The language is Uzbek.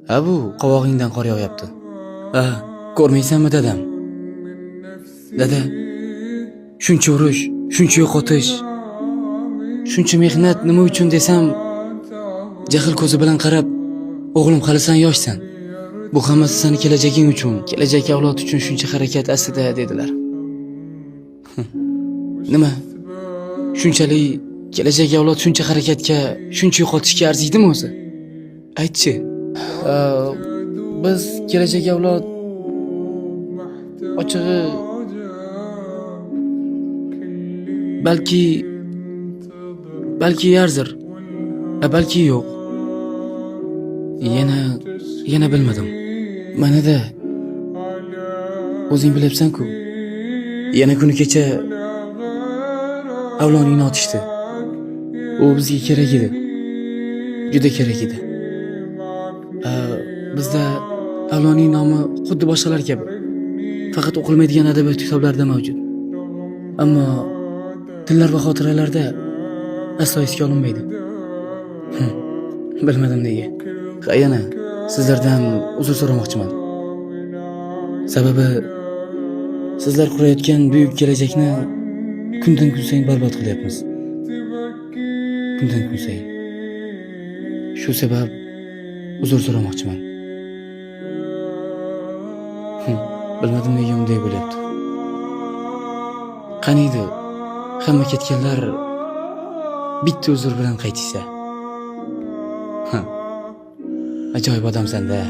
Ha bu qovog'ingdan qor yog'yapti. Ha, ko'rmaysanmi dadam? Dada, shuncha urush, shuncha yo'qotish, shuncha mehnat nima uchun desam, jahl ko'zi bilan qarab, o'g'lim hali sen yoshsan. Bu hammasi seni kelajaging uchun, kelajak avlod uchun shuncha harakat aslida dedilar. Nima? Shunchalik kelajak avlod shuncha harakatga, shuncha yo'qotishga arziydimi o'zi? Aytchi. Biz kelajak avlod ochig'i balki arzir, balki yo'q. Yana bilmadim. Mana-da o'zing bilyapsan-ku. Yana kuni kecha avloningni otishdi. U bizga kerak edi. Juda kerak edi. Bizda avloniy nomi xuddi boshqalar kabi faqat o'qilmaydigan adabiyot kitoblarida mavjud. Ammo tillar va xotiralarda aslo esga olinmaydi. Bilmadim nega. Yana sizlardan uzr so'ramoqchiman. Sababi sizlar qurayotgan buyuk kelajakni kundan kun sayin barbod qilyapmiz. Kundan kun sayin. Shu sabab uzr so'ramoqchiman. Bilmadim nega unday bo'lyapti. Qaniydi, hamma ketganlar bitta uzr bilan qaytishsa. Ajoyib odamsan-da.